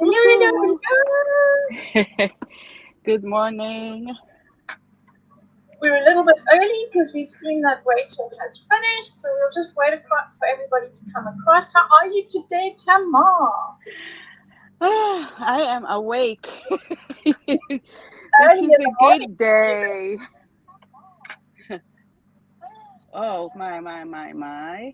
Hello, Woohoo! hello. Good morning. We're a little bit early because we've seen that Rachel has finished, so we'll just wait for everybody to come across. How are you today, Tamar? I am awake, which Early is in a the morning. good day. Oh, my.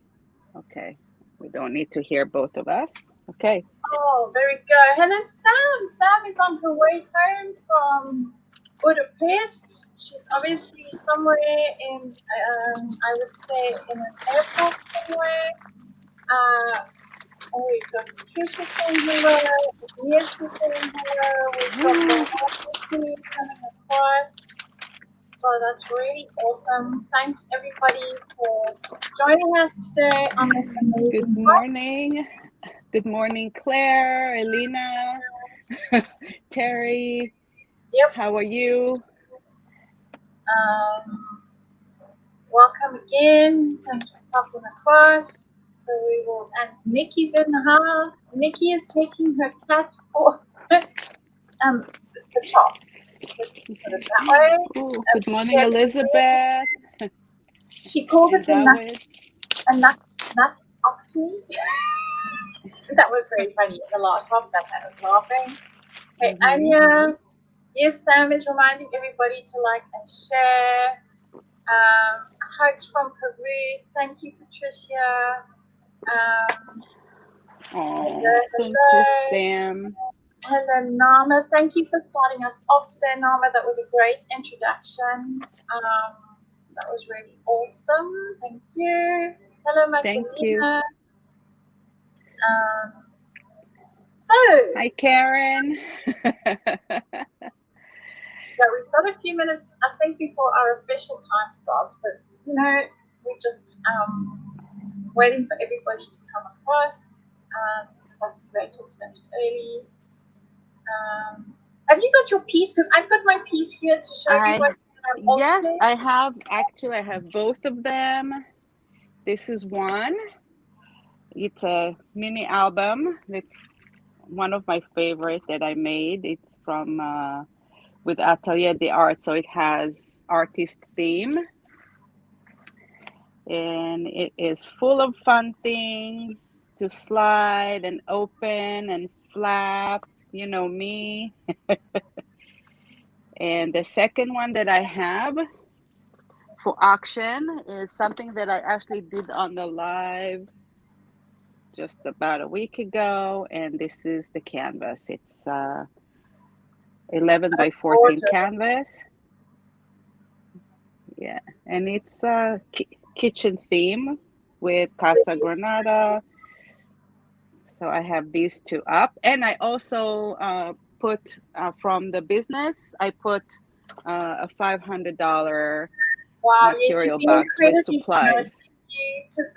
Okay, we don't need to hear both of us. Okay. Oh, there we go. Hello, Sam. Sam is on her way home from Budapest. She's obviously somewhere in, I would say, in an airport somewhere. Uh, Oh, we've got Patricia saying hello, Agnieszka saying hello, we've got the whole team coming across. So that's really awesome. Thanks everybody for joining us today on this Good amazing hike. morning. Good morning, Claire, Elena, Terry. Yep. How are you? Um, Welcome again. Thanks for popping across. So we will, and Nikki's in the house. Nikki is taking her cat for the top. Let's just put it that way. Ooh, good She morning, said Elizabeth she called and it David. a nut octomy. That was very funny. In the last half, that had us laughing. Hey, Mm-hmm. Anya. Yes, Sam is reminding everybody to like and share. Hugs from Peru. Thank you, Patricia. Hello, Oh, thank you, hello. Sam. Hello, Nama. Thank you for starting us off today, Nama. That was a great introduction. That was really awesome. Thank you. Hello, Thank you. Magdalena. Um, so, Hi, Karen. yeah, we've got a few minutes, I think, before our official time starts, but we're just waiting for everybody to come across. Plus, Rachel's finished early. Have you got your piece? Because I've got my piece here to show everybody I that I'm Yes, alternate. I have both of them. This is one. It's a mini album. It's one of my favorite that I made. It's from with Atelier d'Art, so it has artist theme, and it is full of fun things to slide and open and flap. You know me. And the second one that I have for auction is something that I actually did on the live just about a week ago, and this is the canvas. It's 11 by 14 Gorgeous. canvas. Yeah, and it's a kitchen theme with Casa Granada. So I have these two up, and I also put from the business. I put a $500 Wow, yes, you've material been box with incredibly generous. supplies. Thank you. Because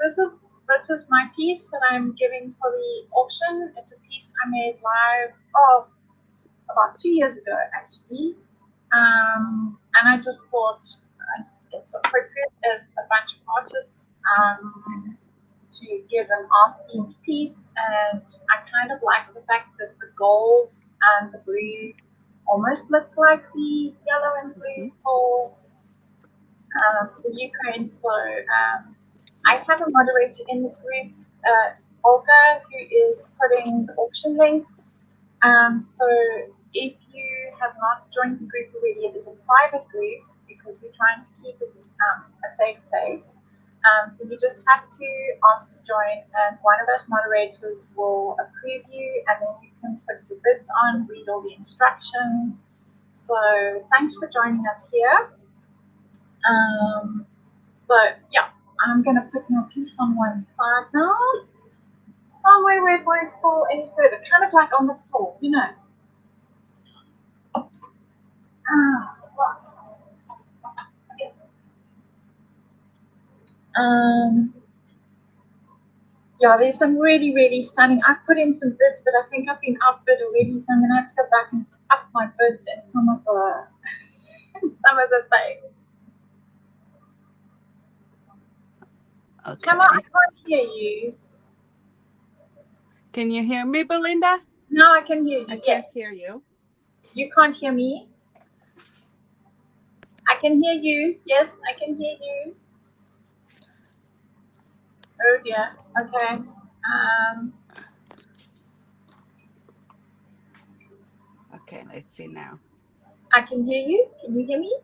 this is my piece that I'm giving for the auction. It's a piece I made live about 2 years ago actually. And I just thought it's appropriate as a bunch of artists to give an art themed piece. And I kind of like the fact that the gold and the blue almost look like the yellow and blue Hmm. for the Ukraine. So I have a moderator in the group, Olga, who is putting the auction links. So if you have not joined the group already, it is a private group because we're trying to keep it a safe place. So you just have to ask to join, and one of us moderators will approve you, and then you can put your bids on, read all the instructions. So thanks for joining us here. Um, so yeah, I'm gonna put my piece on one side now, somewhere where it won't fall any further, kind of like on the floor, you know. Right. Okay. Um, yeah, there's some really, really stunning. I've put in some bids, but I think I've been outbid already, so I'm gonna have to go back and up my bids in some of the things. Tama, I Okay. can't hear you. Can you hear me, Belinda? Now I can hear you. I can't Yes. hear you. You can't hear me? I can hear you. Yes, I can hear you. Oh dear. Okay. Okay, let's see now. I can hear you. Can you hear me?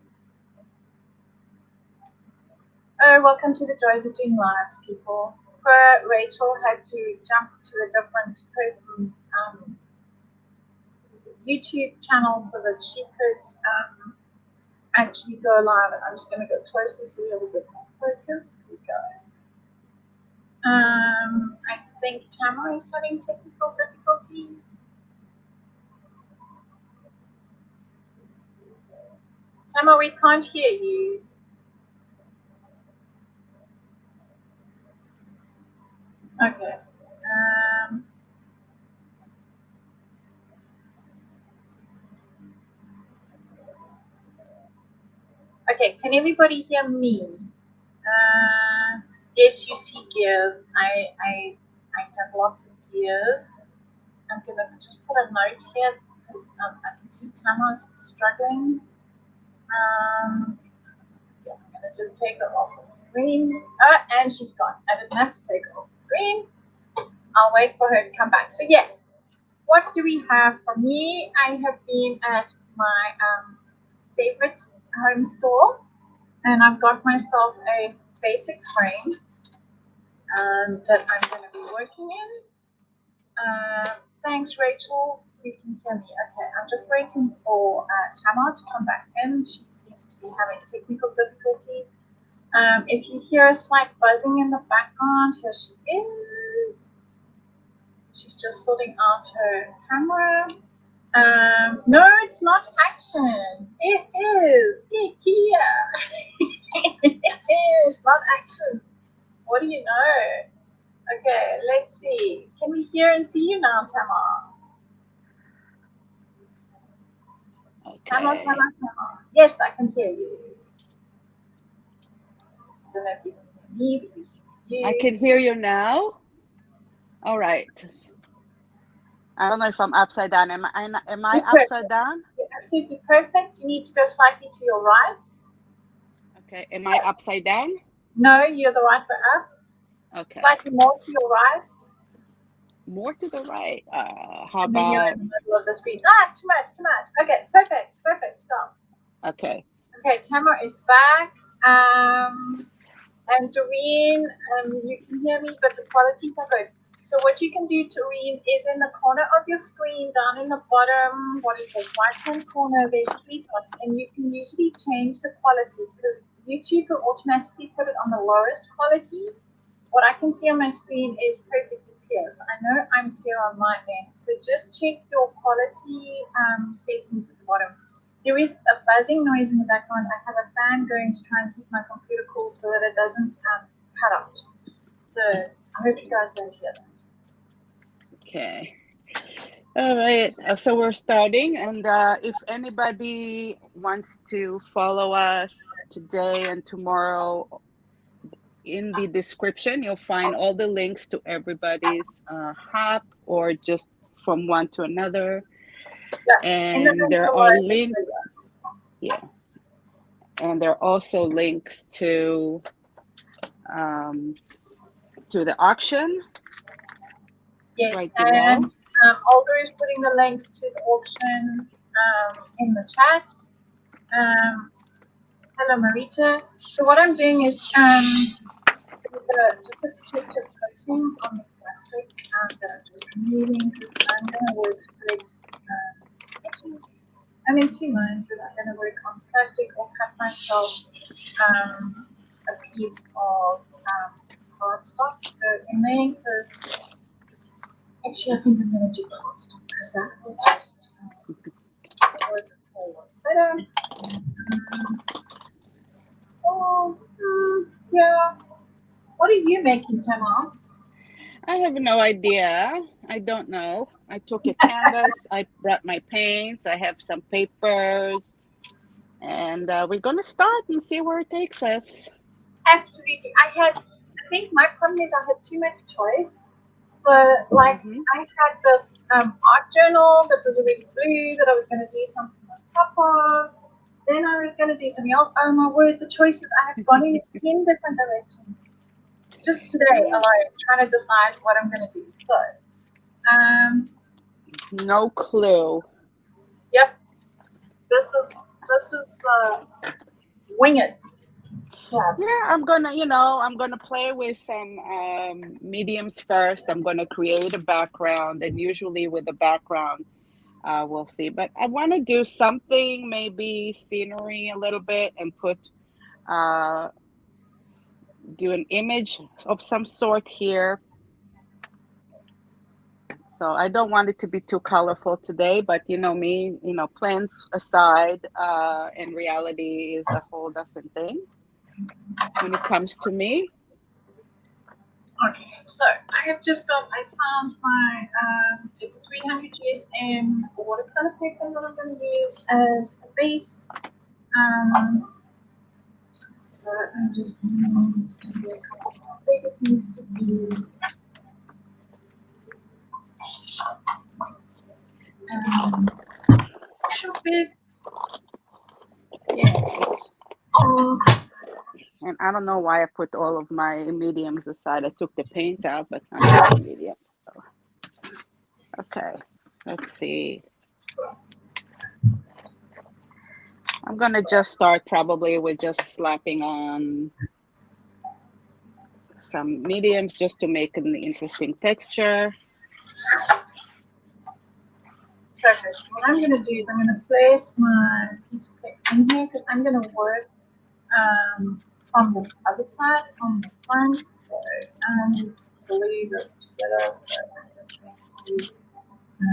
Oh, welcome to the Joys of Doing Lives, people. Poor Rachel had to jump to a different person's YouTube channel so that she could actually go live. And I'm just going to go closer so we have a bit more focus. Here we go. I think Tamara is having technical difficulties. Tamara, we can't hear you. Okay. Okay, can everybody hear me? Yes, you see gears. I have lots of gears. I'm gonna just put a note here because I can see Tamara's struggling. Yeah, I'm gonna just take her off the screen. Oh, and she's gone. I didn't have to take her off the screen. I'll wait for her to come back. So yes, what do we have for me? I have been at my favorite home store, and I've got myself a basic frame that I'm going to be working in. Thanks, Rachel. You can hear me. Okay, I'm just waiting for Tamar to come back in. She seems to be having technical difficulties. If you hear a slight buzzing in the background, here she is. She's just sorting out her camera. No, it's not action. It is. It's not action. What do you know? Okay, let's see. Can we hear and see you now, Tamar? Tamar. Okay. Yes, I can hear you. I don't know if you can hear me, but we can hear I you. can hear you now. All right. I don't know if I'm upside down. Am I upside down? You're absolutely perfect. You need to go slightly to your right. Okay. Am I upside down? No, you're the right way up. Okay. Slightly more to your right. More to the right. How And then you're about? in the middle of the screen. Ah, too much. Okay, perfect. Stop. Okay. Okay, Tamara is back. And Doreen, you can hear me, but the quality's not good. So what you can do, Doreen, is in the corner of your screen, down in the bottom, what is this, right-hand corner, there's three dots, and you can usually change the quality because YouTube will automatically put it on the lowest quality. What I can see on my screen is perfectly clear, so I know I'm clear on my end. So just check your quality settings at the bottom. There is a buzzing noise in the background. I have a fan going to try and keep my computer cool so that it doesn't cut out. So I hope you guys don't hear that. Okay. All right. So we're starting, and if anybody wants to follow us today and tomorrow, in the description you'll find all the links to everybody's hub or just from one to another. Yeah. And there are links. Yeah. And there are also links to the auction. Yes, Right below. and Olga is putting the links to the auction in the chat. Hello, Marita. So what I'm doing is just a protective coating on the plastic that I'm just removing because I'm going to work with, actually, I'm in 2 minds, but I'm going to work on plastic or cut myself a piece of cardstock in there because actually I think I'm going to do cardstock because that will just work forward better. Yeah. What are you making, Tamar? I have no idea. I don't know. I took a canvas. I brought my paints. I have some papers. And we're going to start and see where it takes us. Absolutely. I think my problem is I had too much choice. So, like, Mm-hmm. I had this art journal that was already blue that I was going to do something on top of. Then I was going to do something else. Oh my word, the choices. I have gone in 10 different directions. Just today alone, trying to decide what I'm going to do. So, No clue. yep, this is the wing it club. Yeah, I'm gonna play with some mediums first. I'm gonna create a background, and usually with the background, we'll see. But I want to do something, maybe scenery a little bit, and uh, do an image of some sort here. So I don't want it to be too colorful today, but you know me, plans aside, and reality is a whole different thing when it comes to me. Okay, so I found my, it's 300 GSM watercolor paper that I'm going to use as a base. So I'm just going to do a couple more. I think it needs to be um, short bit. Yeah. Oh, And I don't know why I put all of my mediums aside. I took the paint out, but not all the mediums. So, okay, let's see. I'm gonna just start probably with just slapping on some mediums just to make an interesting texture. perfect. What I'm going to do is I'm going to place my piece of paper in here because I'm going to work from the other side, from the front. So I need to glue this together. So I'm just going to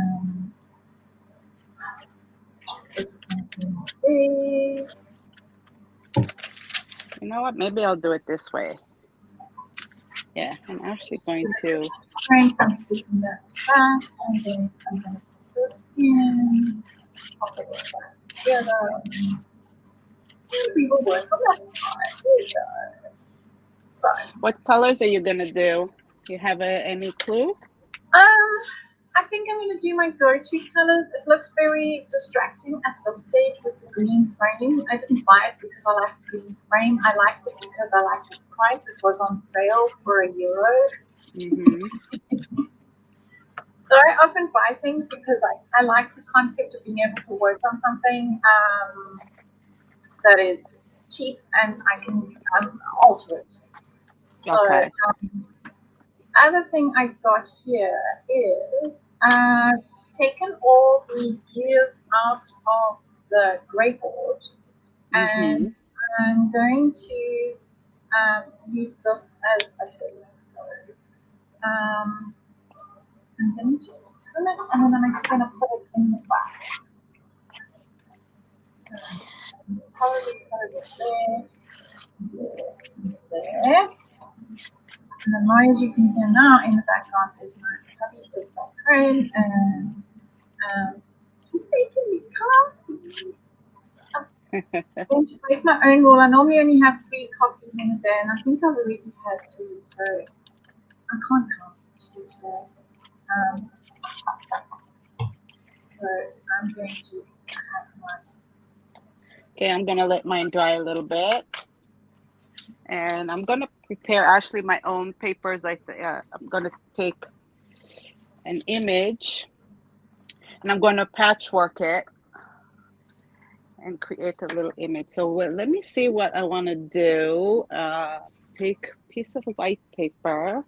this is going to be my base. You know what? Maybe I'll do it this way. Yeah, I'm actually going to. Frame from sticking that to back, and then I'm going to put this in. I'll put it back together. And we will work on that side. There we go. So, What colors are you gonna do? You have any clue? I think I'm going to do my go-to colors. It looks very distracting at this stage with the green frame. I didn't buy it because I like the green frame. I liked it because I liked its price. It was on sale for €1. Mm-hmm. So I often buy things because I like the concept of being able to work on something that is cheap and I can alter it. So Okay. other thing I got here is taken all the gears out of the gray board and Mm-hmm. I'm going to use this as a base. So, and then just trim it and then I'm actually going to put it in the back. Probably put it there. And the noise you can hear now in the background is my hubby is back home and he's making me coffee. I'm going to break my own rule. I normally only have 3 coffees in a day and I think I've already had 2, so I can't count each day. Um, so I'm going to have my Okay, I'm gonna let mine dry a little bit, and I'm gonna prepare actually my own papers. I'm gonna take an image, and I'm gonna patchwork it and create a little image. So let me see what I want to do. Take a piece of white paper.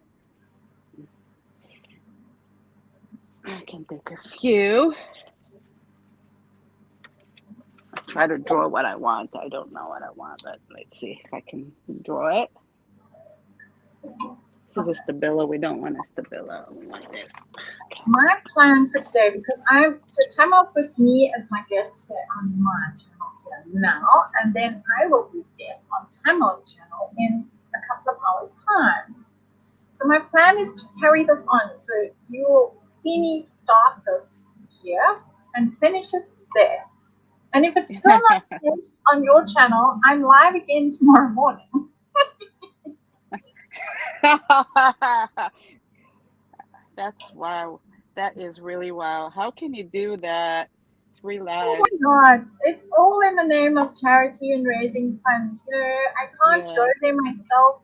I can take a few. I'll try to draw what I want. I don't know what I want, but let's see if I can draw it. This is a stabilo. We don't want a stabilo. We want this. Okay. My plan for today, because Tamar's with me as my guest today on my channel here now, and then I will be guest on Tamar's channel in a couple of hours' time. So my plan is to carry this on. So you will see me start this here and finish it there. And if it's still not finished on your channel, I'm live again tomorrow morning. That's wow. That is really wow. How can you do that? Three Oh lives. my God. It's all in the name of charity and raising funds. You know, I can't go Yeah, there myself.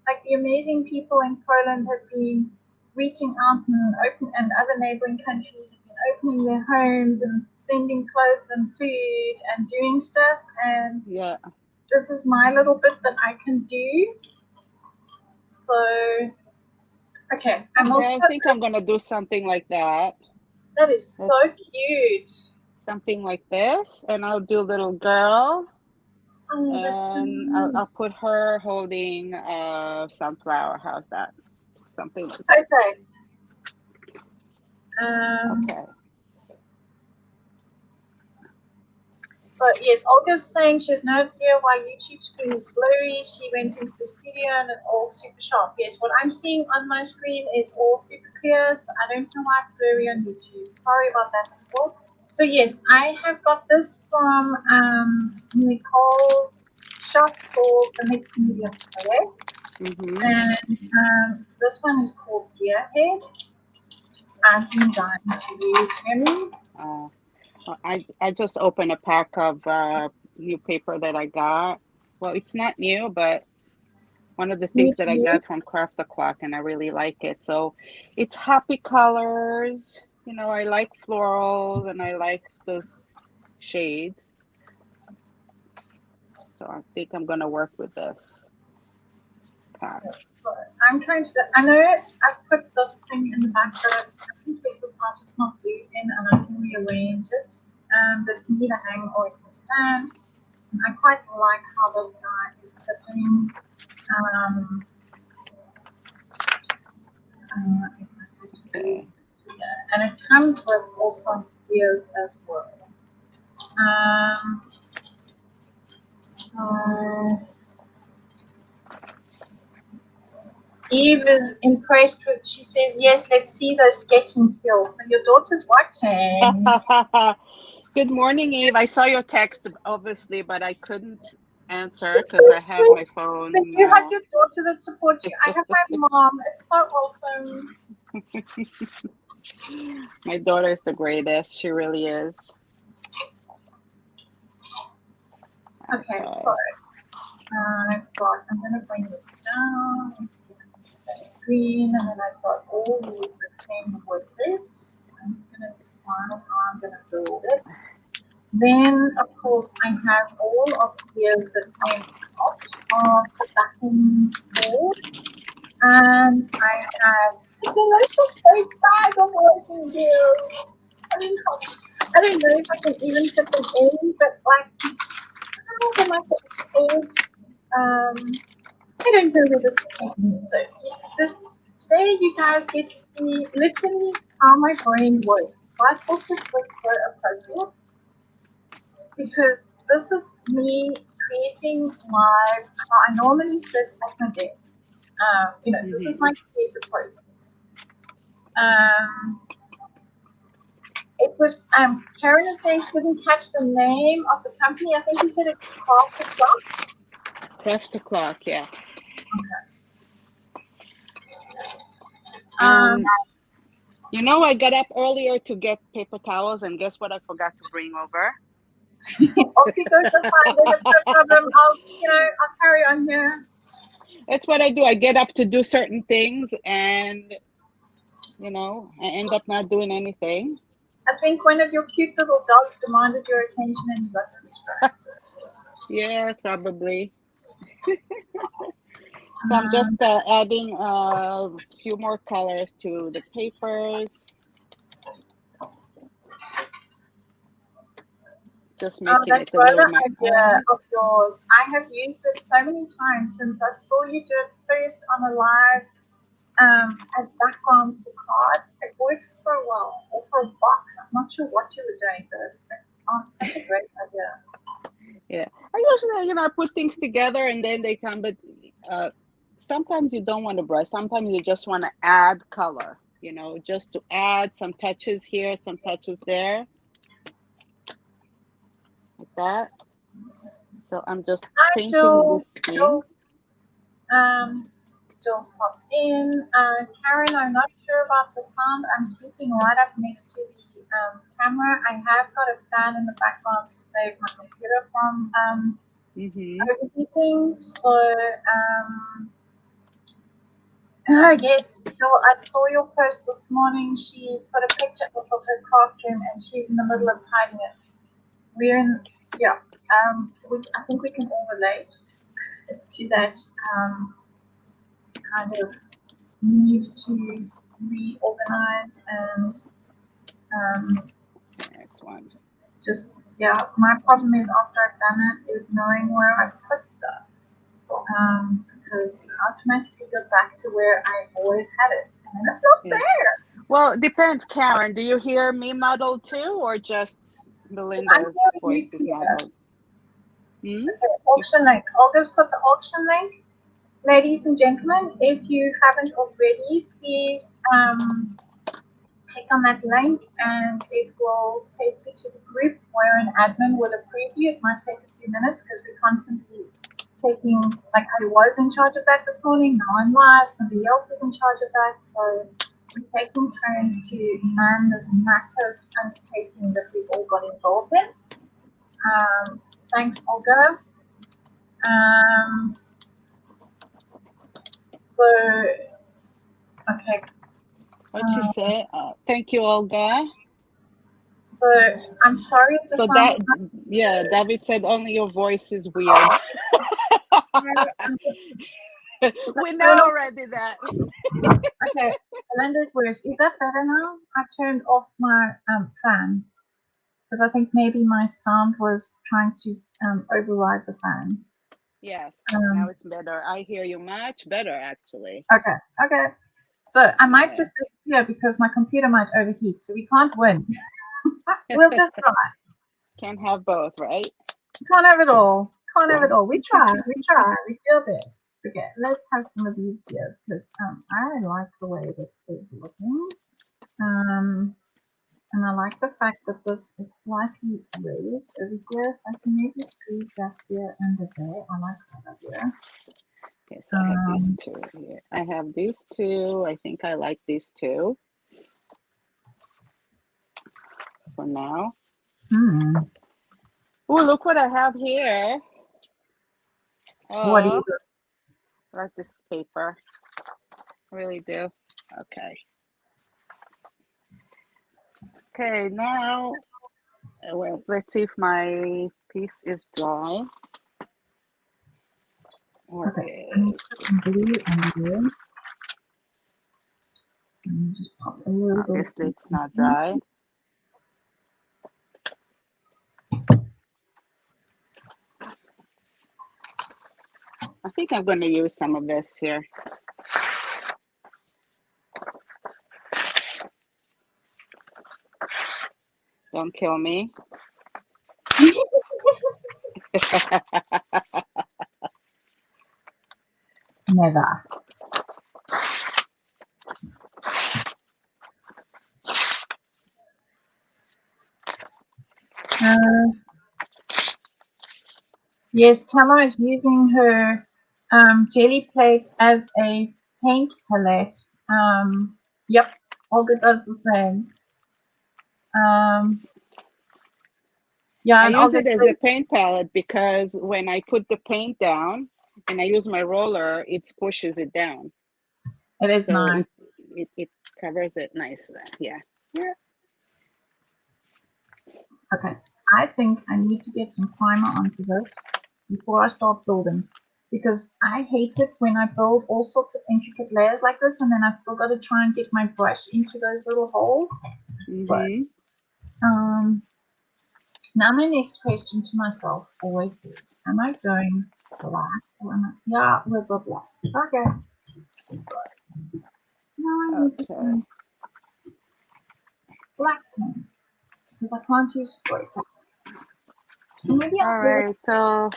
Like the amazing people in Poland have been reaching out and other neighboring countries have been opening their homes and sending clothes and food and doing stuff. And yeah. this is my little bit that I can do. So, okay, I'm Okay, also, I think I'm gonna do something like that. that is so Let's cute. something like this, and I'll do little girl, Oh, that's so and I'll nice. put her holding sunflower. How's that? Something like that. Okay. Um, Okay. so yes, Olga's saying she has no idea why YouTube screen is blurry. She went into the studio and it's all super sharp. Yes, what I'm seeing on my screen is all super clear. So I don't know why it's blurry on YouTube. Sorry about that, people. So yes, I have got this from Nicole's shop called the Mixed Media Player. Mm-hmm. And this one is called Gearhead. I've been dying to use him. Uh, I just opened a pack of new paper that I got. Well, it's not new, but one of the Me things that I too. got from Craft the Clock, and I really like it. So it's happy colors. You know, I like florals and I like those shades. So I think I'm gonna work with this pack. So I'm trying to. I know I put this thing in the back, but I can take this out. It's not glued in, and I can rearrange it. This can either hang or it can stand. And I quite like how this guy is sitting. Um, if I had to do Okay. that. And it comes with also ears as well. Um, so Eve is impressed with. She says, "Yes, let's see those sketching skills." So your daughter's watching. Good morning, Eve. I saw your text, obviously, but I couldn't answer because I have my So phone. you have your daughter that supports you. I have my mom. It's so awesome. My daughter is the greatest. She really is. Okay, so Okay. I'm gonna bring this down. Let's see if I can get that screen, and then I've got all these that came with it. So I'm gonna decide how I'm gonna build it. Then, of course, I have all of the gears that came out of the backing board, and I have a delicious fake bag of racing gears. I mean, I don't know if I can even fit them in, but like, I don't know if I might fit in. I don't know where this is taking me. So this today, you guys get to see literally how my brain works. So I thought this was so appropriate because this is me creating live how I normally sit at my desk. This is Hmm. my creative process. Um, it was Karen was saying she didn't catch the name of the company. I think you said it's Craft the Clock. Craft the clock, yeah. Okay. Um, Um, I got up earlier to get paper towels, and guess what I forgot to bring over? okay, so it's fine. There's no problem. I'll carry on here. That's what I do. I get up to do certain things, and I end up not doing anything. I think one of your cute little dogs demanded your attention and you got distracted. Yeah, probably. So I'm just Um, adding a few more colors to the papers, just Oh, making that it a little roller my idea own. of yours. I have used it so many times since I saw you do it first on a live as backgrounds for cards. It works so well. Or for a box. I'm not sure what you were doing, but it's such a great idea. Yeah, I usually, I put things together and then they come, but sometimes you don't want to brush. Sometimes you just want to add color, just to add some touches here, some touches there, like that. So I'm just Hi, painting Jill. this thing. Jill. Um, Jill's popped in. Karen, I'm not sure about the sound. I'm speaking right up next to the camera. I have got a fan in the background to save my computer from overheating. So, yes, Jill, I saw your post this morning. She put a picture up of her craft room and she's in the middle of tidying it. We're in, yeah, I think we can all relate to that kind of need to reorganize and That's one. just, yeah, my problem is after I've done it is knowing where I put stuff. Because you automatically go back to where I always had it. And that's not fair. Well, it depends, Karen. Do you hear me muddled too, or just Belinda's voice is muddled? Okay, auction link. Olga's put the auction link. Ladies and gentlemen, if you haven't already, please click on that link and it will take you to the group where an admin will approve you. It might take a few minutes because we're constantly taking, like I was in charge of that this morning, now I'm live, somebody else is in charge of that. So we're taking turns to man this massive undertaking that we've all got involved in. So thanks, Olga. So, okay. What'd she say? Thank you, Olga. So I'm sorry if the so sound. Yeah, David said only your voice is weird. We know already that. Okay, Belinda's worse. Is that better now? I turned off my fan because I think maybe my sound was trying to override the fan. Yes, now it's better. I hear you much better, actually. Okay. So I might just disappear because my computer might overheat, so we can't win. We'll just try. Can't have both, right? Can't have it all. We try. We do our best. Okay, let's have some of these beers because I like the way this is looking. And I like the fact that this is slightly raised over here, so I can maybe squeeze that beer under there. I like that idea. Okay, so I have these two here. I have these two. I think I like these two for now. Oh, look what I have here. What do you do? I like this paper. I really do. Okay. Okay, now, well, let's see if my piece is dry. Okay, I need some blue under here. Let me just pop a little bit. Obviously, it's not dry. I think I'm going to use some of this here. Don't kill me. Never. Yes, Tama is using her jelly plate as a paint palette. Yep, Olga does the same. Yeah, I use it as a paint palette because when I put the paint down and I use my roller, it squishes it down. It is so nice. It covers it nicely. Yeah. Okay, I think I need to get some primer onto this before I start building. Because I hate it when I build all sorts of intricate layers like this and then I've still got to try and get my brush into those little holes. So, now my next question to myself always is, am I going black or am I, yeah, we'll go black. Okay. Now I need to use black paint because I can't use spray paint. Maybe All right, so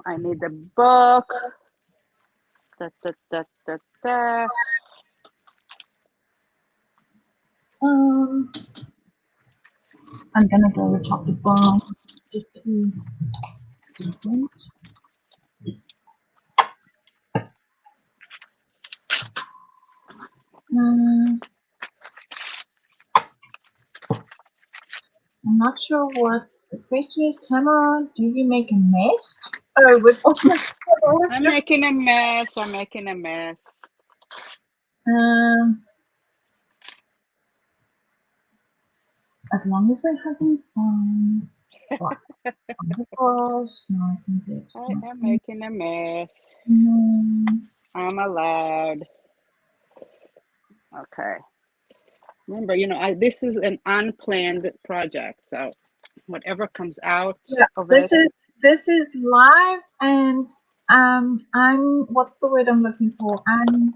I need a book. I'm gonna go with chocolate brown just to be different. I'm not sure what the question is. Tamara, do you make a mess? Oh, with all the I'm making a mess. I'm making a mess. As long as we're having fun. Right. Course, now I can get I am making a mess. Mm, I'm allowed. Okay. Remember, this is an unplanned project, so whatever comes out yeah, of this it. is live, and I'm what's the word I'm looking for? I'm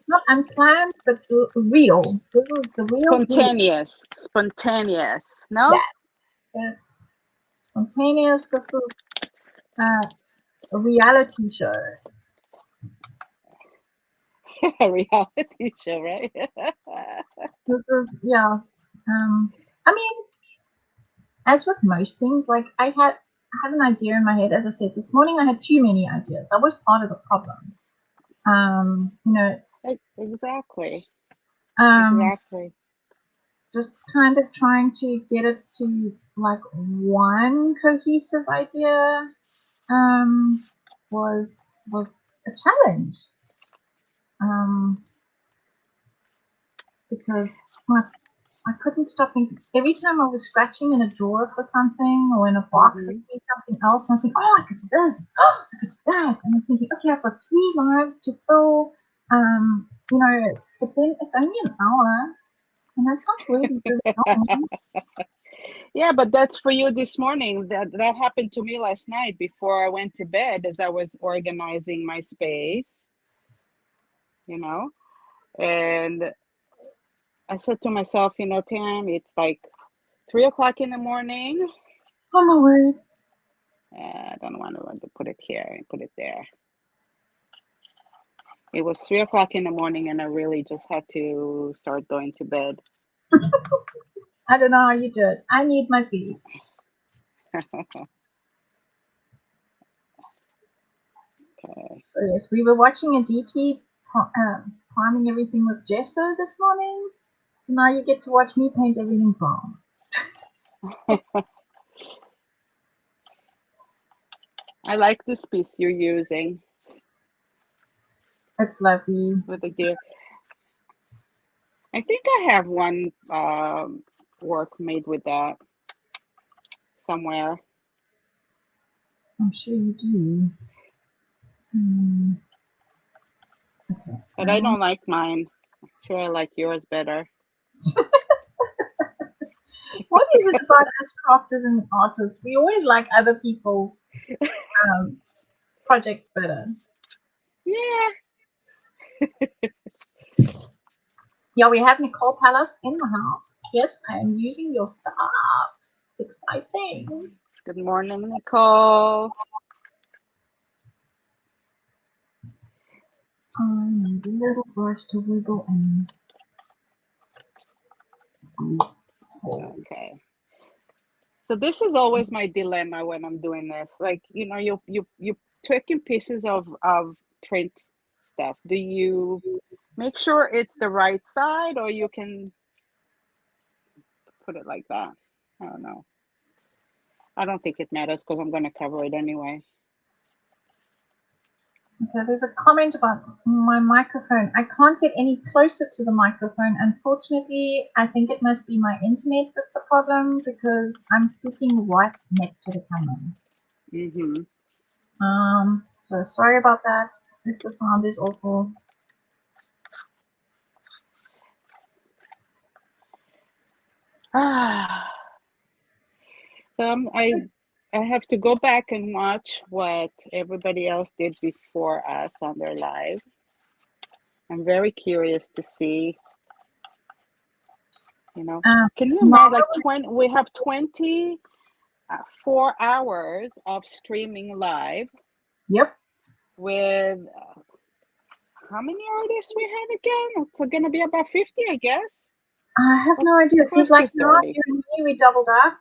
not unplanned, but real. This is the real deal. Spontaneous. No? Yeah, yes, spontaneous. This is a reality show. A reality show, right? This is yeah. I mean, as with most things, like I had an idea in my head. As I said this morning, I had too many ideas. That was part of the problem. You know, Exactly. um, Exactly. just kind of trying to get it to like one cohesive idea was a challenge. Because I couldn't stop thinking. Every time I was scratching in a drawer for something or in a box, I'd see something else and I think, oh, I could do this. Oh, I could do that. And I was thinking, okay, I've got 3 lives to fill. But then it's only an hour, and that's not really very long. Yeah, but that's for you this morning. That happened to me last night before I went to bed as I was organizing my space, and I said to myself, Tam, it's like 3 o'clock in the morning. Oh my word. I don't want to put it here and put it there. It was 3 o'clock in the morning, and I really just had to start going to bed. I don't know how you do it. I need my sleep. Okay. So yes, we were watching a DT priming everything with gesso this morning. So now you get to watch me paint everything brown. I like this piece you're using It's lovely. with the gear. I think I have one work made with that somewhere. I'm sure you do. Okay. But I don't like mine. I'm sure I like yours better. What is it about us crafters and artists? We always like other people's projects better. Yeah. Yeah, we have Nicole Palace in the house. Yes, I am using your stuff. It's exciting. Good morning, Nicole. I need a little brush to wiggle in these holes. Okay. So this is always my dilemma when I'm doing this. Like, you taking pieces of print stuff. Do you make sure it's the right side, or you can put it like that? I don't know. I don't think it matters because I'm going to cover it anyway. Okay, there's a comment about my microphone. I can't get any closer to the microphone. Unfortunately, I think it must be my internet that's a problem because I'm speaking right next to the camera. Mm-hmm. So sorry about that if the sound is awful. I have to go back and watch what everybody else did before us on their live. I'm very curious to see, can you imagine, like, we have 24 hours of streaming live. Yep. With how many artists we have again? It's going to be about 50, I guess. I have no idea because like now you and me, we doubled up.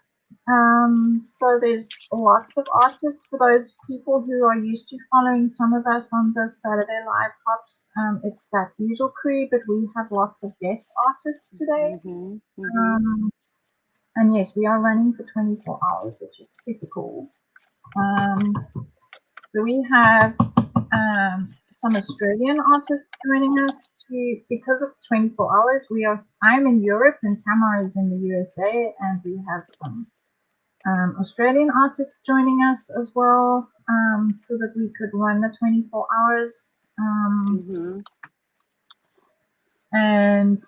So there's lots of artists. For those people who are used to following some of us on the Saturday Live Hops, it's that usual crew, but we have lots of guest artists today. Mm-hmm. And yes, we are running for 24 hours, which is super cool. So we have some Australian artists joining us because of 24 hours. I'm in Europe and Tamara is in the USA, and we have some Australian artists joining us as well, so that we could run the 24 hours. And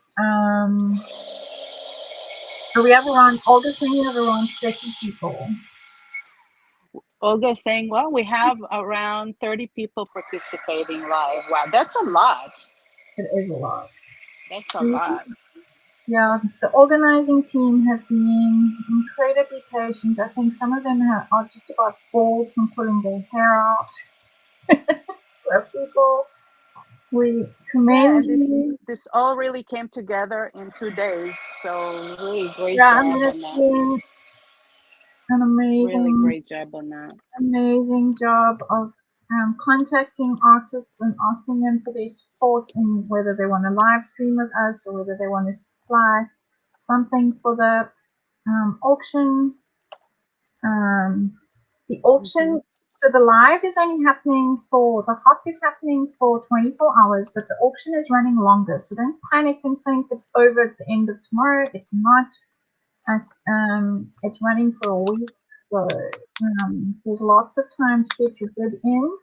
so we have around August, we have around 30 people. Olga saying, well, we have around 30 people participating live. Wow, that's a lot. It is a lot. That's a lot. Yeah, the organizing team have been incredibly patient. I think some of them are just about bald from pulling their hair out. For people, we commend you. This all really came together in 2 days. So really great Yeah, job I mean, on it's that. been an Really great job on that. amazing job of contacting artists and asking them for their support in whether they want to live stream with us or whether they want to supply something for the auction. The auction, so the live is only happening the hop is happening for 24 hours, but the auction is running longer. So don't panic and think it's over at the end of tomorrow. It's not. It's running for a week, so there's lots of time to get your bid in.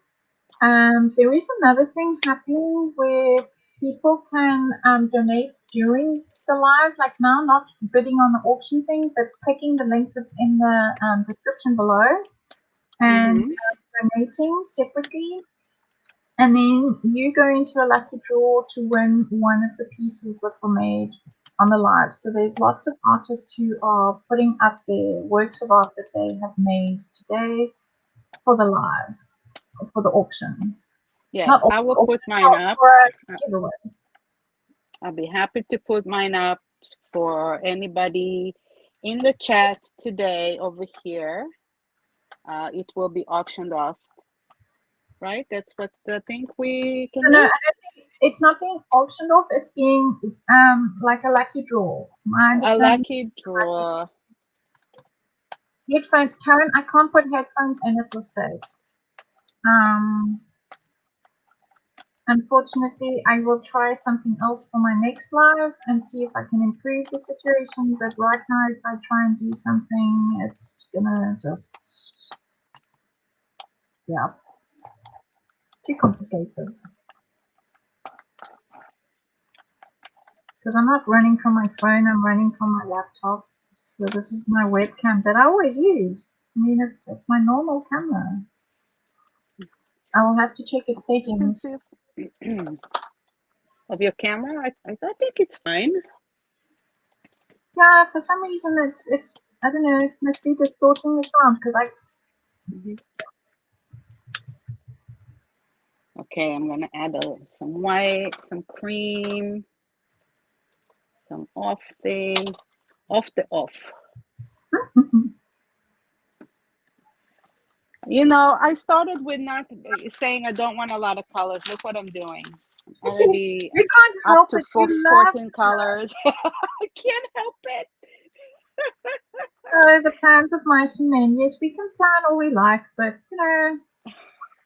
There is another thing happening where people can donate during the live, like now, not bidding on the auction thing, but clicking the link that's in the description below and donating separately. And then you go into a lucky draw to win one of the pieces that were made on the live. So there's lots of artists who are putting up their works of art that they have made today for the live, for the auction. Yes, I will put mine up. Giveaway. I'll be happy to put mine up for anybody in the chat today over here. It will be auctioned off, right? That's what I think we can do. No, I don't think it's not being auctioned off. It's being like a lucky draw. A lucky draw. Headphones, Karen. I can't put headphones in at this stage. Unfortunately, I will try something else for my next live and see if I can improve the situation. But right now, if I try and do something, it's gonna just, yeah, too complicated. Because I'm not running from my phone, I'm running from my laptop. So this is my webcam that I always use. I mean, it's my normal camera. I will have to check its settings. Of your camera, I think it's fine. Yeah, for some reason it's I don't know, it must be distorting the sound because I. Okay, I'm gonna add some white, some cream, some off the off. You know, I started with not saying I don't want a lot of colors. Look what I'm doing. I'm already you can't help up to 14 colors. I can't help it. So the plans of mice and men. Yes, we can plan all we like, but you know,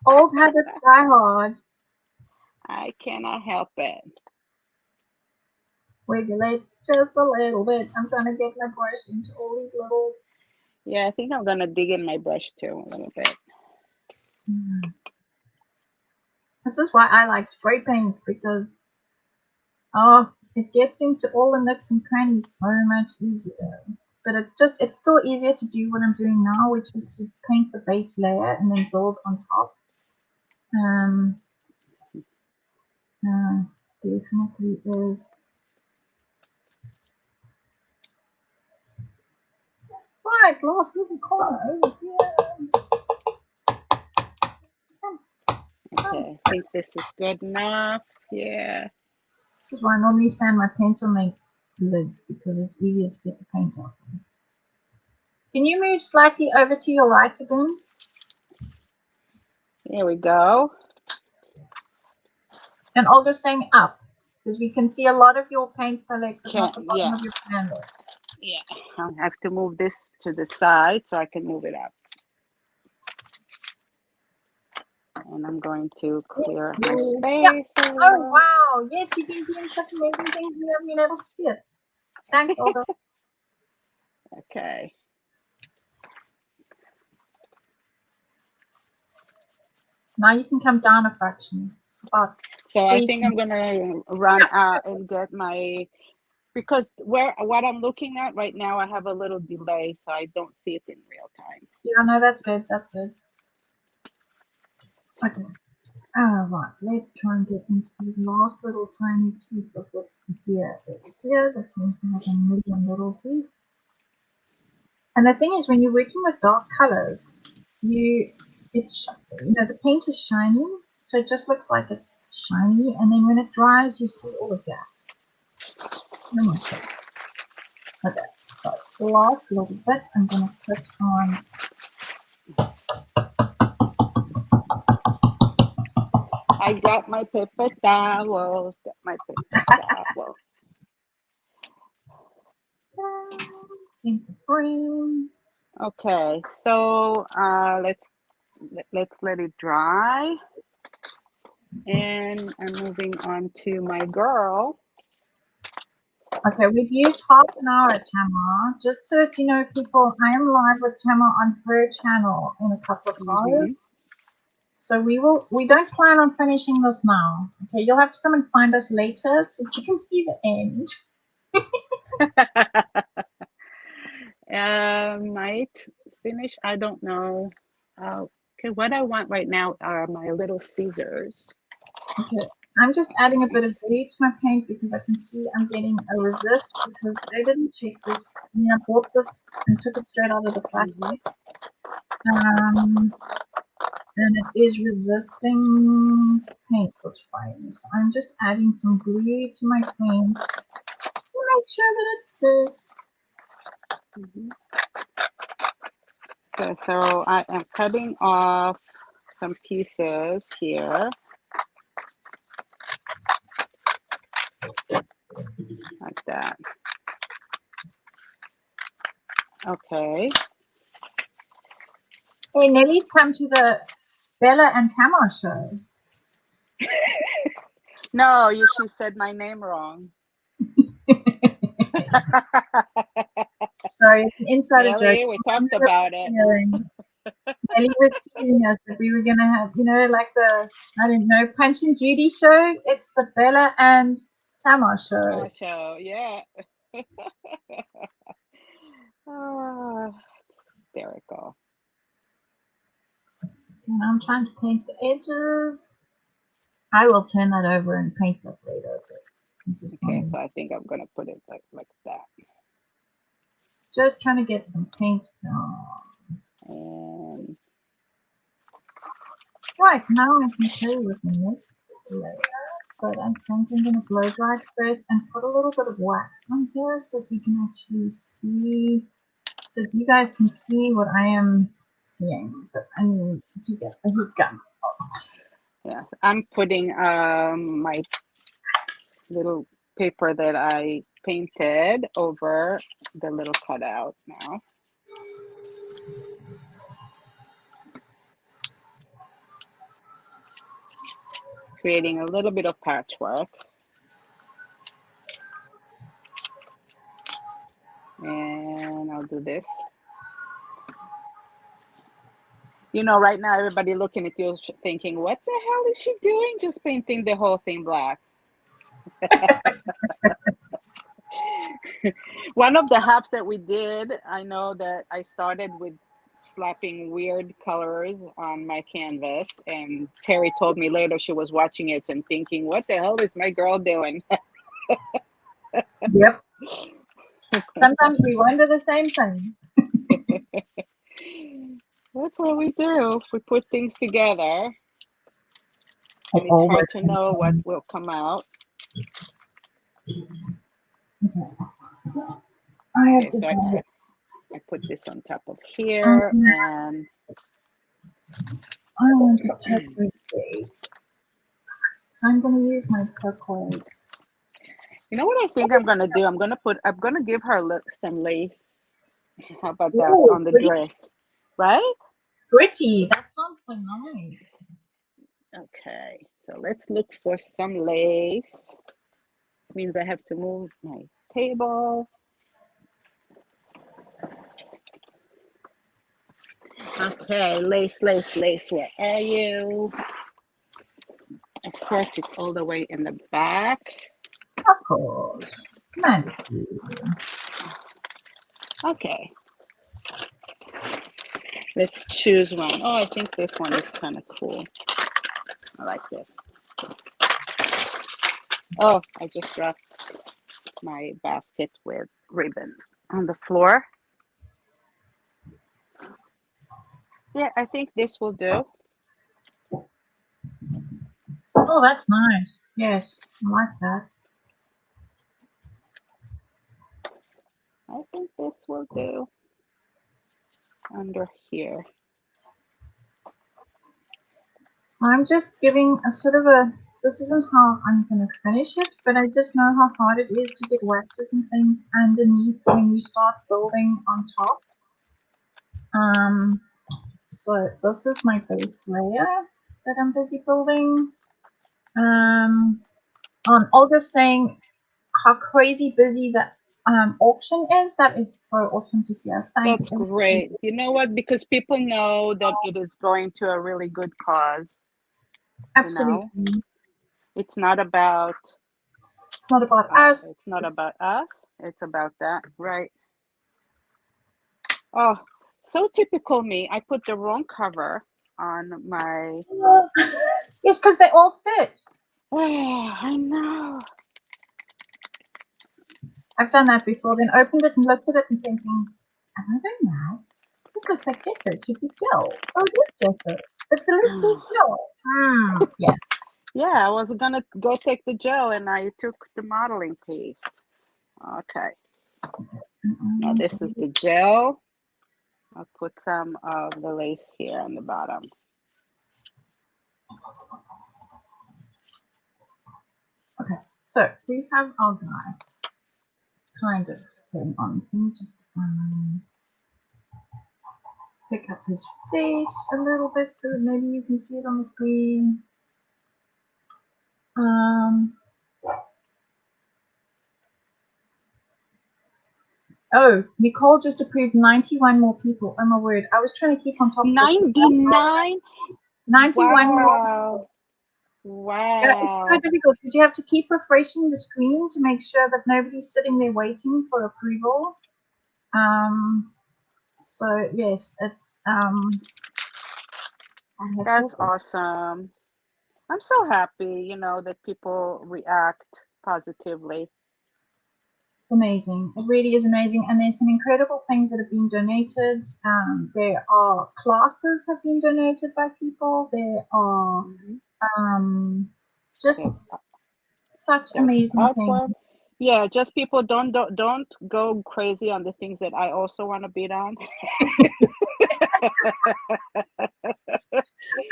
old habits die hard. I cannot help it. Regulate just a little bit. I'm trying to get my brush into all these little. Yeah, I think I'm gonna dig in my brush too a little bit. This is why I like spray paint because it gets into all the nooks and crannies so much easier. But it's still easier to do what I'm doing now, which is to paint the base layer and then build on top. Definitely is. Right, last little corner over here. Okay, I think this is good enough. Yeah. This is why I normally stand my pencil make lids because it's easier to get the paint off. Can you move slightly over to your right again? Here we go. And Olga saying up, because we can see a lot of your paint palette, but not the bottom Yeah, of your canvas. yeah. I have to move this to the side so I can move it up. And I'm going to clear my space. Yeah. Oh, wow. Yes, you've been doing such amazing things. We haven't been able to see it. Thanks, Olga. Okay. Now you can come down a fraction. So I think I'm gonna run out and get my, because what I'm looking at right now, I have a little delay, so I don't see it in real time. Yeah, no, that's good. That's good. Okay. Right. Let's try and get into these last little tiny teeth of this here. Here, that seems to have a million little teeth. And the thing is, when you're working with dark colors, the paint is shiny, so it just looks like it's shiny, and then when it dries, you see all the gaps. Okay, so the last little bit, I'm going to put on. I got my paper towels. Got my paper towels. Green. Okay, so let's let it dry, and I'm moving on to my girl. Okay, we've used half an hour at Tamar. Just so that you know, people, I am live with Tamar on her channel in a couple of hours. So we don't plan on finishing this now. Okay, you'll have to come and find us later so that you can see the end. Might finish. I don't know. Okay, what I want right now are my little scissors. Okay, I'm just adding a bit of blue to my paint because I can see I'm getting a resist because they didn't check this. I bought this and took it straight out of the plastic. And it is resisting paint this frame. So I'm just adding some glue to my paint to make sure that it sticks. Okay, so I am cutting off some pieces here. Like that. Okay. Hey, Nelly's come to the Bella and Tamar show. No, she said my name wrong. Sorry, it's an insider joke. We talked about it. Nelly was teasing us that we were going to have, like the, I don't know, Punch and Judy show. It's the Bella and Tamar show. Yeah. Oh, it's hysterical. And I'm trying to paint the edges. I will turn that over and paint that later. Okay, so I think I'm going to put it like that. Just trying to get some paint down. And right, now I can play with the next layer. But I think I'm going to blow dry it first and put a little bit of wax on here so that you can actually see, so you guys can see what I am seeing. But I need to get the heat gun out. Yeah, I'm putting my little paper that I painted over the little cutout now. Creating a little bit of patchwork. And I'll do this. Right now everybody looking at you thinking, what the hell is she doing? Just painting the whole thing black. One of the haps that we did, I know that I started with slapping weird colors on my canvas, and Terry told me later she was watching it and thinking, what the hell is my girl doing? Yep. Sometimes we wonder the same thing. That's what we do. We put things together, and it's hard to know what will come out. Okay. I have decided. I put this on top of here, and I want to check with this. So I'm going to use my turquoise. you know what I think I'm gonna do? I'm gonna give her some lace. How about that Ooh, on the pretty. dress, right? Pretty. That sounds so nice. Okay, so let's look for some lace. Means I have to move my table. Okay, lace, lace, lace, where are you? Of course, it's all the way in the back. Of course. Thank you. Okay. Let's choose one. Oh, I think this one is kind of cool. I like this. Oh, I just dropped my basket with ribbons on the floor. Yeah, I think this will do. Oh, that's nice. Yes, I like that. I think this will do under here. So I'm just giving a sort of a, this isn't how I'm going to finish it, but I just know how hard it is to get waxes and things underneath when you start building on top. So this is my base layer that I'm busy building. Olga's saying how crazy busy that auction is. That is so awesome to hear. Thanks. That's great. You know what? Because people know that it is going to a really good cause. Absolutely. You know, it's not about. It's not about us. It's not about us. It's about that, right? Oh, so typical me. I put the wrong cover on my. Yes, because they all fit. Oh, I know. I've done that before. Then opened it and looked at it and thinking, am I going mad? This looks like gesso. It should be gel. Oh, it is gesso. But the lid says gel. Yeah. Yeah, I was gonna go take the gel and I took the modeling piece. Okay. Now this is the gel. I'll put some of the lace here on the bottom. Okay, so we have our guy kind of going on. Let me just pick up his face a little bit so that maybe you can see it on the screen. Oh, Nicole just approved 91 more people. Oh my word. I was trying to keep on top of it. 99? 91 more. Wow. Yeah, it's so Wow. difficult because you have to keep refreshing the screen to make sure that nobody's sitting there waiting for approval. So yes, it's That's awesome. I'm so happy, you know, that people react positively. It's amazing. It really is amazing. And there's some incredible things that have been donated. There are classes have been donated by people. There are just There's, such there's amazing things. artwork. Yeah, just people don't go crazy on the things that I also want to bid on.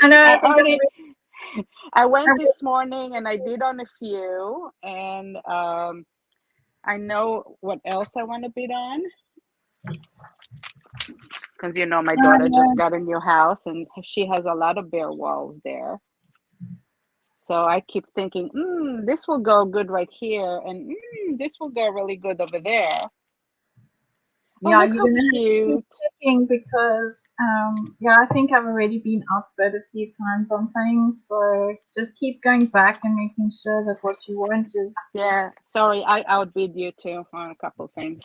I know. I went this morning and I did on a few, and I know what else I want to bid on. Because you know my daughter just got a new house and she has a lot of bare walls there. So I keep thinking, this will go good right here, and this will go really good over there. Yeah, look you're how gonna have to cute. keep checking because I think I've already been outbid a few times on things, so just keep going back and making sure that what you want is. Yeah, sorry, I outbid you too on a couple things.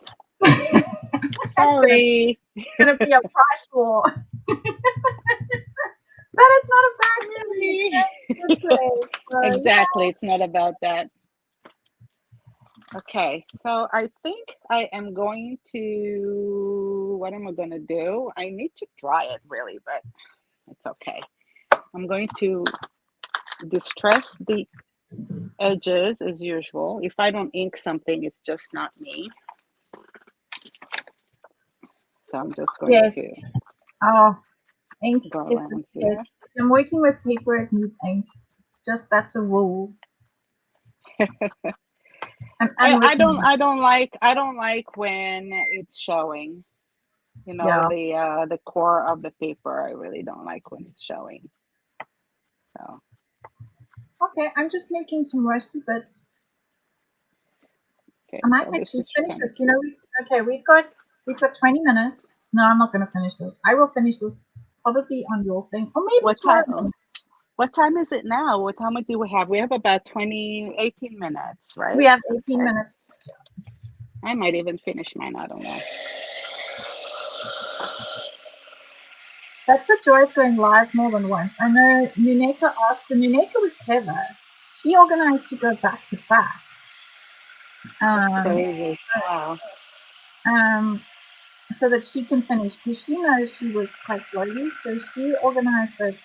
Sorry, it's gonna be a price war. But it's not a bad thing. So, exactly, it's not about that. Okay, so I think I am going to, what am I going to do? I need to dry it really, but it's okay. I'm going to distress the edges as usual. If I don't ink something, it's just not me. So I'm just going Yes. to Oh, ink. go If around yes, here. if I'm working with paper, it needs ink. It's just that's a rule. An unwritten rule. I don't like when it's showing. You know, Yeah. the core of the paper. I really don't like when it's showing. So Okay, I'm just making some roasty bits. okay, I might so this actually is finish kind of this. You cute. know, okay, we've got 20 minutes. No, I'm not going to finish this. I will finish this probably on your thing, or maybe What time? tomorrow. What time is it now? What time do we have? We have about 18 minutes, We right? have 18 Okay. minutes. I might even finish mine. I don't know. That's the joy of going live more than once. I know Nuneka asked, and Nuneka was clever. She organized to go back to back. That's Um, crazy. Wow. um, so that she can finish because she knows she works quite slowly. So she organized that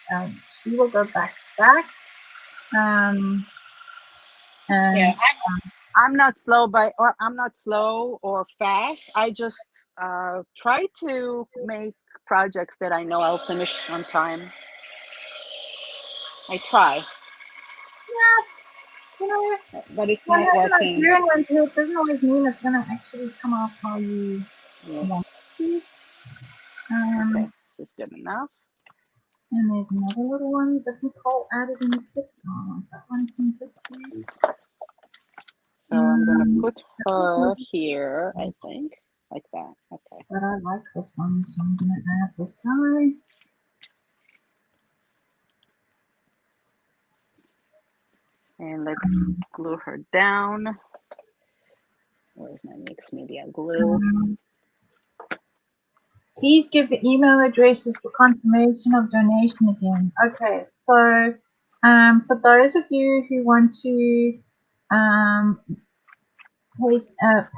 she will go back to back. Um, Yeah, and I'm not slow or I'm not slow or fast. I just try to make projects that I know I'll finish on time. I try, yeah, you know, but it's when not there's an working. idea in one's head, it doesn't always mean it's going to actually come out how you Yeah. want it to. Okay, this is good enough. And there's another little one that Nicole added in the kit. Oh, that one can just be. So I'm gonna put But her here, I think, like that. Okay. I like this one, so I'm going to add this guy. And let's glue her down. Where's my mixed media glue? Please give the email addresses for confirmation of donation again. Okay, so for those of you who want to um,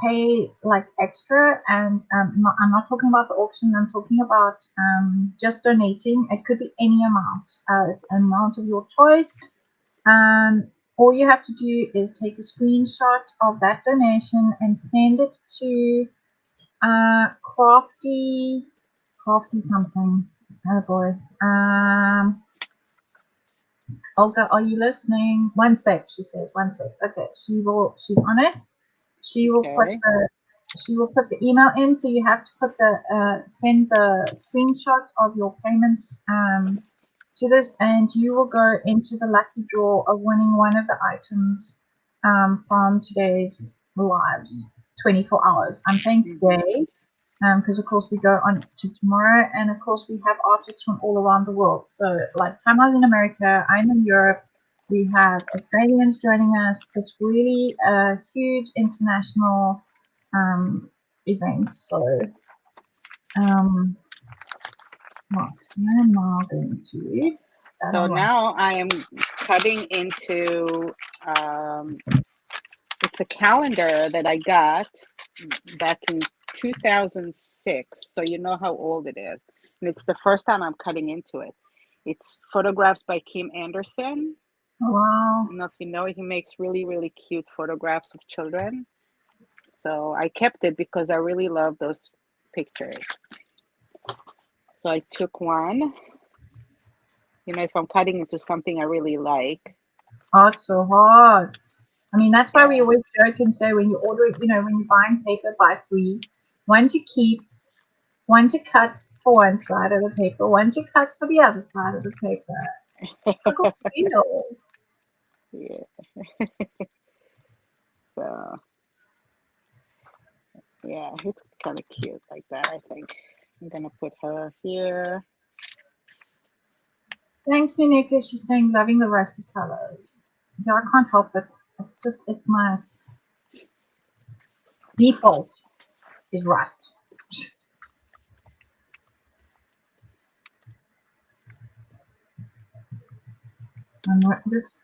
pay like extra, and I'm not talking about the auction. I'm talking about just donating. It could be any amount. It's an amount of your choice. All you have to do is take a screenshot of that donation and send it to Crafty something. Oh boy. Olga, are you listening? One sec, she says. One sec. Okay, she's on it. She will put Okay. the email in, so you have to put send the screenshot of your payment to this, and you will go into the lucky draw of winning one of the items from today's lives. 24 hours. I'm saying today, because of course we go on to tomorrow, and of course we have artists from all around the world. So like Tamar's in America, I'm in Europe, we have Australians joining us. It's really a huge international event. So what am I going to do? So now I am cutting into it's a calendar that I got back in 2006. So you know how old it is. And it's the first time I'm cutting into it. It's photographs by Kim Anderson. Wow. I don't know if you know, he makes really, really cute photographs of children. So I kept it because I really love those pictures. So I took one. You know, if I'm cutting into something I really like. Oh, it's so hard. I mean, that's why we Yeah. always joke and say when you order, when you're buying paper, buy three. One to keep, one to cut for one side of the paper, one to cut for the other side of the paper. Struggle feel. Yeah. So yeah, it's kind of cute like that, I think. I'm gonna put her here. Thanks, Nunika. She's saying loving the rusty colors. Yeah, I can't help it. It's my default is rust. This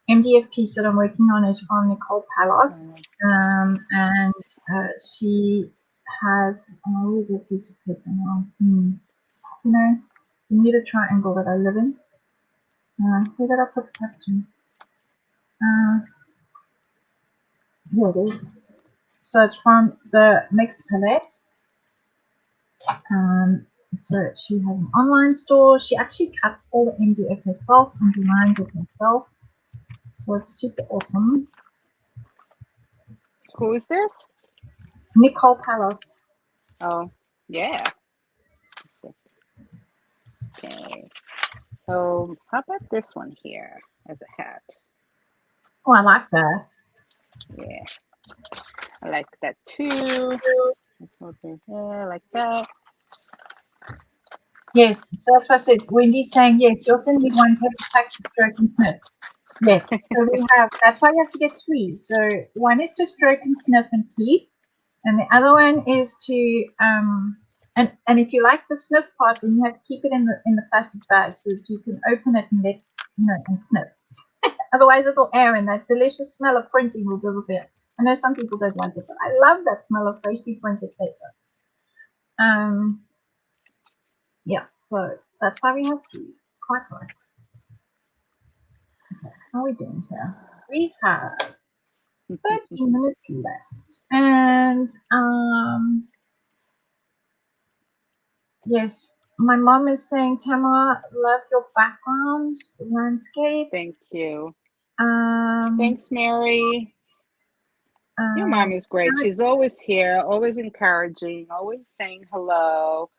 MDF piece that I'm working on is from Nicole Palos, and she has where's a piece of paper now? You know, the Bermuda Triangle that I live in. Where did I put the packaging? Here it is. So it's from the mixed palette, So she has an online store. She actually cuts all the MDF herself and designs it herself. So it's super awesome. Who is this? Nicole Palo. Oh, yeah. Okay. So how about this one here as a hat? Oh, I like that. Yeah, I like that too. Yeah, like that. Yes, so that's what I said. Wendy's saying yes. You also need one paper pack to stroke and sniff. Yes, so we have. That's why you have to get 3. So one is to stroke and sniff and keep, and the other one is to and if you like the sniff part, then you have to keep it in the plastic bag so that you can open it and let and sniff. Otherwise, it'll air and that delicious smell of printing will disappear. I know some people don't like it, but I love that smell of freshly printed paper. Yeah, so that's why we have 3. Quite right. Okay, how are we doing here? We have 13 minutes left. And yes, my mom is saying, Tamara, love your background landscape. Thank you. Um, Thanks, Mary. Your mom is great. She's always here, always encouraging, always saying hello,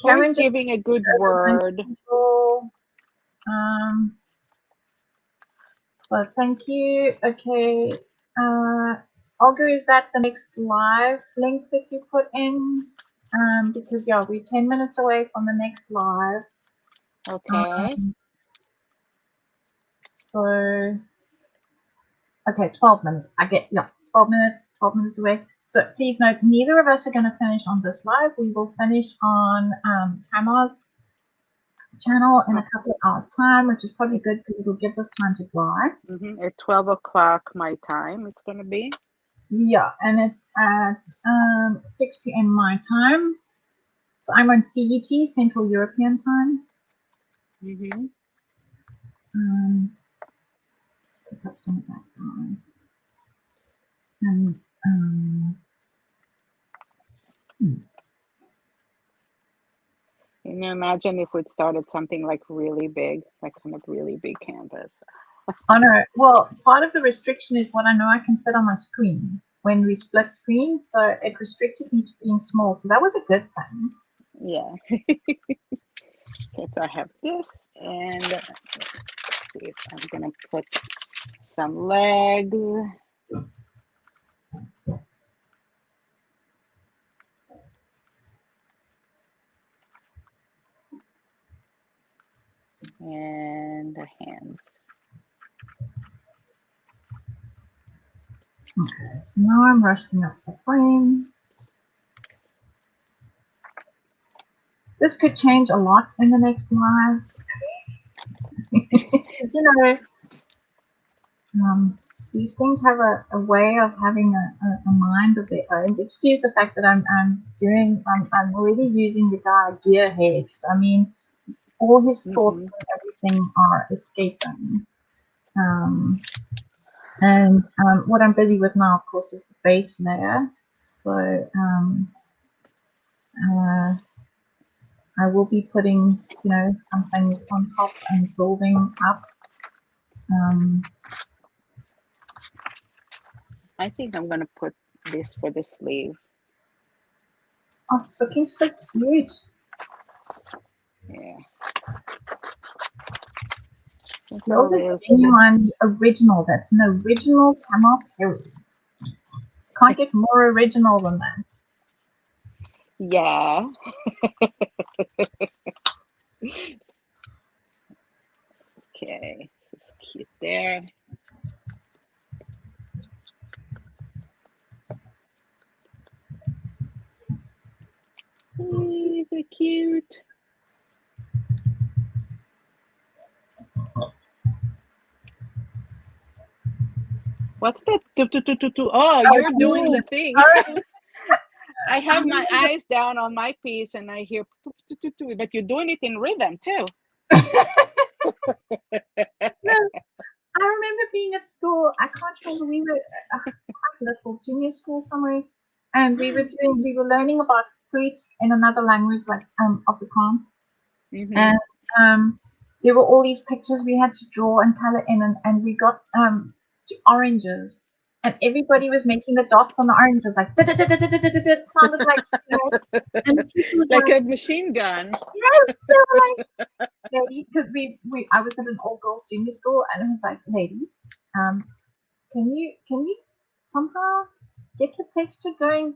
always Karen just giving a good word. So thank you. Okay. Olga, is that the next live link that you put in? Because yeah, we're 10 minutes away from the next live. Okay. So okay, 12 minutes. I get 12 minutes away. So please note, neither of us are going to finish on this live. We will finish on Tamar's channel in a couple of hours' time, which is probably good because it will give us time to dry. At 12 o'clock my time, it's going to be. Yeah, and it's at 6 p.m. my time. So I'm on CET, Central European Time. Pick up some of that time. And Can you imagine if we'd started something like really big, like kind of really big canvas? oh no, well, part of the restriction is what I know I can fit on my screen when we split screens, so it restricted me to being small. So that was a good thing. Yeah. Okay, so I have this, and let's see if I'm gonna put some legs. And the hands. Okay, so now I'm rusting up the frame. This could change a lot in the next live. These things have a way of having a mind of their own. Excuse the fact that I'm already using the guy gearhead. So, I mean, all his thoughts and everything are escaping. What I'm busy with now, of course, is the base layer. So I will be putting, some things on top and building up. I think I'm gonna put this for the sleeve. Oh, it's looking so cute. Yeah. Yours is genuine original. That's an original Tamar Perry. Can't get more original than that. Yeah. Okay, it's cute there. They're cute. What's that? Oh, you're doing the thing. I have my eyes down on my piece and I hear, but you're doing it in rhythm too. No, I remember being at school. I can't remember. We were quite little, junior school somewhere, and we were learning about fruit in another language, like Afrikaans. Mm-hmm. And there were all these pictures we had to draw and color in, and we got oranges, and everybody was making the dots on the oranges, like it sounded like, and the teacher was Like like, a machine gun. yes, they were like, ladies, because I was at an all girls junior school, and it was like, ladies, can you somehow get the texture going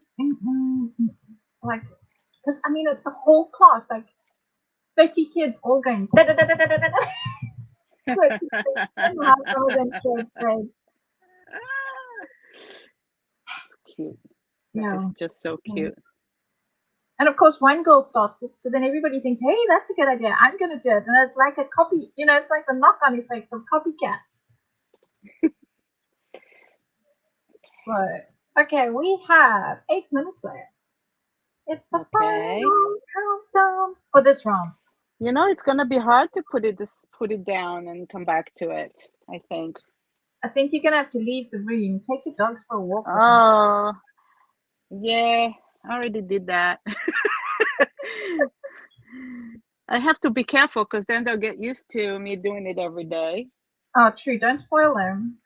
like, because I mean, the whole class, like 30 kids all going. Cute. That Yeah. is just so cute. And of course, one girl starts it, so then everybody thinks, "Hey, that's a good idea. I'm going to do it." And it's like a copy. It's like the knock-on effect of copycats. So, okay, we have 8 minutes left. It's the final countdown for this round. It's gonna be hard to put it down and come back to it, I think. I think you're gonna have to leave the room. Take your dogs for a walk. Oh, yeah, I already did that. I have to be careful because then they'll get used to me doing it every day. Oh, true. Don't spoil them.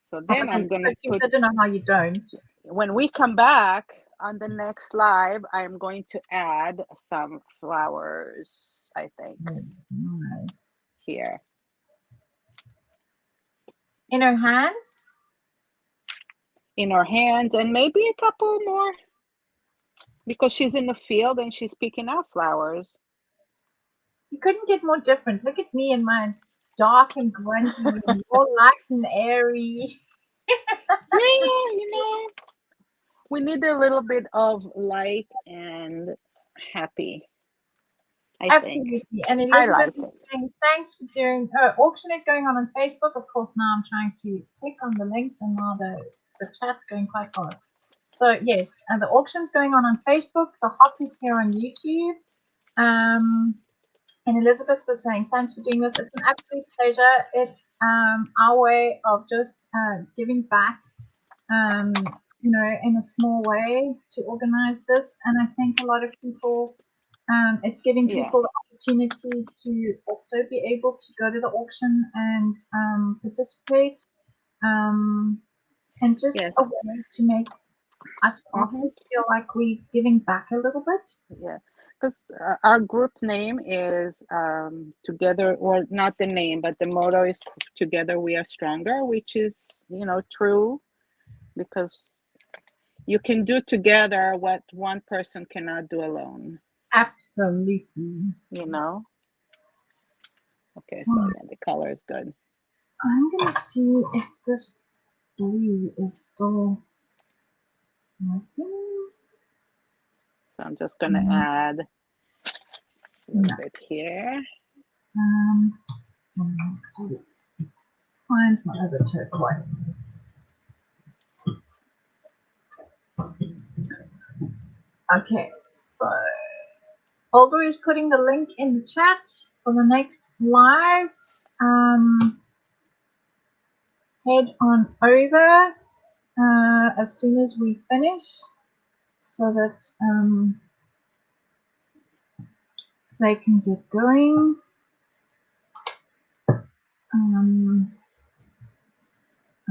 So then I'm gonna put. I don't know how you don't. When we come back on the next live, I'm going to add some flowers, I think. Nice. Here. In her hands? In her hands, and maybe a couple more. Because she's in the field and she's picking out flowers. You couldn't get more different. Look at me in my dark and grungy room, all light and airy. Yeah, we need a little bit of light and happy. Absolutely. Think. And Elizabeth is saying, thanks for doing. Auction is going on Facebook. Of course, now I'm trying to click on the links, and now the chat's going quite fast. So yes, the auction's going on Facebook. The hop is here on YouTube. And Elizabeth was saying, thanks for doing this. It's an absolute pleasure. It's our way of just giving back, in a small way to organize this. And I think a lot of people, it's giving people the opportunity to also be able to go to the auction and participate, and just a way to make us artists feel like we're giving back a little bit. Yeah, because our group name is Together, or not the name, but the motto is Together We Are Stronger, which is, true, because you can do together what one person cannot do alone. Absolutely. Okay, so yeah, the color is good. I'm going to see if this blue is still working. So I'm just going to add a little bit here. Find my other turquoise. Okay, so Olga is putting the link in the chat for the next live. Head on over as soon as we finish, so that they can get going.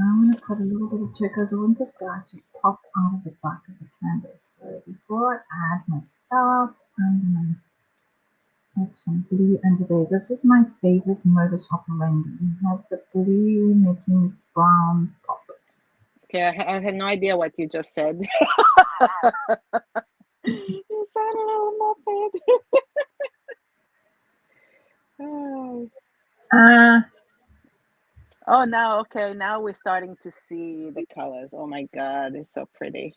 I'm going to put a little bit of turquoise. I want this guy to pop out of the back of the canvas. So before I add my stuff, I'm going to add some blue under there. This is my favorite modus operandi. You have the blue making brown pop. Okay, I had no idea what you just said. You sounded a muffin. Oh, now we're starting to see the colors. Oh my God, it's so pretty.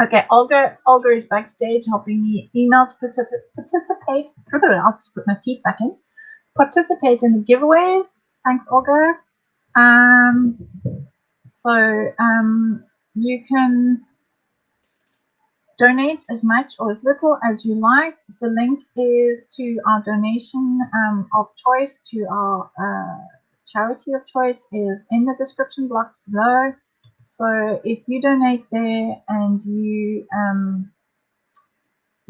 Okay, Olga is backstage helping me email to participate. I'll just put my teeth back in. Participate in the giveaways. Thanks, Olga. So you can donate as much or as little as you like. The link is to our donation of choice, to our charity of choice, is in the description box below. So if you donate there and you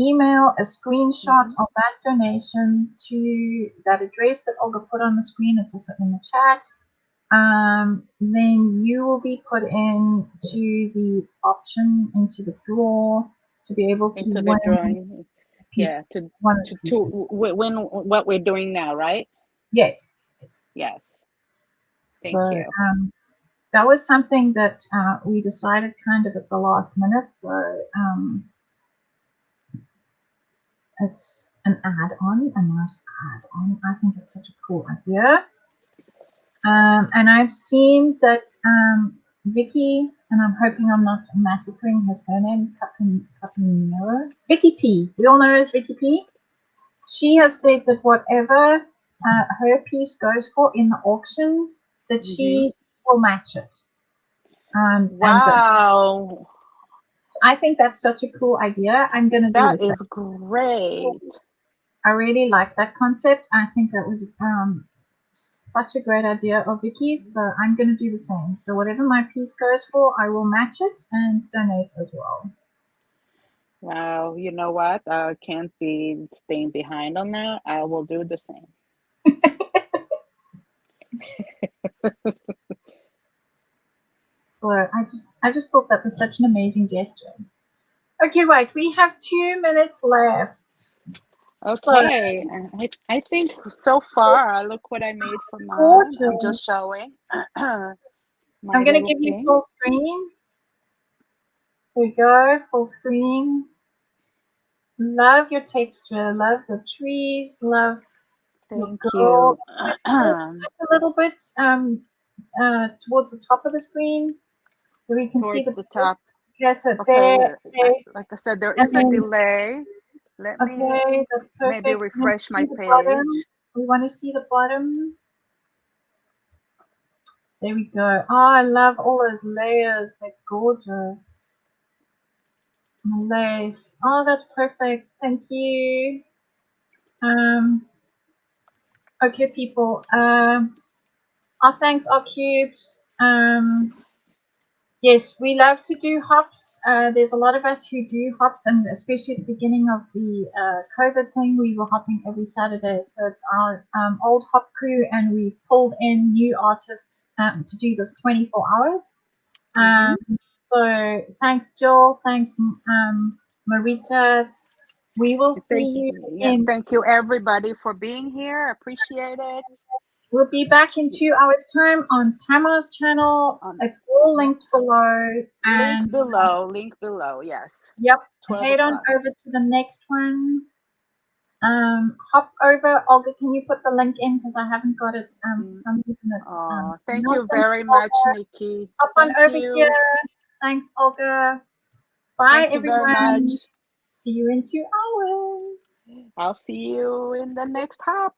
email a screenshot of that donation to that address that Olga put on the screen, it's also in the chat, then you will be put into the option, into the draw, to be able to Into the win drawing. Yeah, one of these. win what we're doing now, right? Yes. Yes. Thank So you. that was something that we decided kind of at the last minute. So it's an add-on, a nice add-on. I think it's such a cool idea. And I've seen that Vicky, and I'm hoping I'm not massacring her surname, Capinero. Vicky P. We all know her as Vicky P. She has said that whatever her piece goes for in the auction, that she will match it. Wow. I think that's such a cool idea. I'm going to do That this. is great. I really like that concept. I think that was such a great idea of Vicky's. So I'm going to do the same. So whatever my piece goes for, I will match it and donate as well. Wow. You know what? I can't be staying behind on that. I will do the same. So I just thought that was such an amazing gesture. Okay, right. We have 2 minutes left. Okay. I think so far, look what I made for mine. Gorgeous. I'm just showing. I'm going to give you full screen. There we go, full screen. Love your texture. Love the trees. Love Thank your you. a little bit towards the top of the screen, so we can see Towards the the top. Yeah, so Okay. there. Like I said, there And is a then, delay. Let me okay, that's perfect. maybe And then refresh my see the bottom. page. We want to see the bottom. There we go. Oh, I love all those layers. They're gorgeous. And the lace. Oh, that's perfect. Thank you. Okay, people. Our thanks are cubed. Yes, we love to do hops. There's a lot of us who do hops, and especially at the beginning of the COVID thing, we were hopping every Saturday. So it's our old hop crew, and we pulled in new artists to do this 24 hours. So thanks, Joel. Thanks, Marita. We will see you in. Thank you everybody for being here. Appreciate it. We'll be back in 2 hours' time on Tamar's channel. It's all linked below. And Link below, yes. Yep. Head on over to the next one. Hop over. Olga, can you put the link in? Because I haven't got it. For some reason it's thank you very much, Nikki. Hop on over here. Thanks, Olga. Bye, everyone. Very much. See you in 2 hours. I'll see you in the next hop.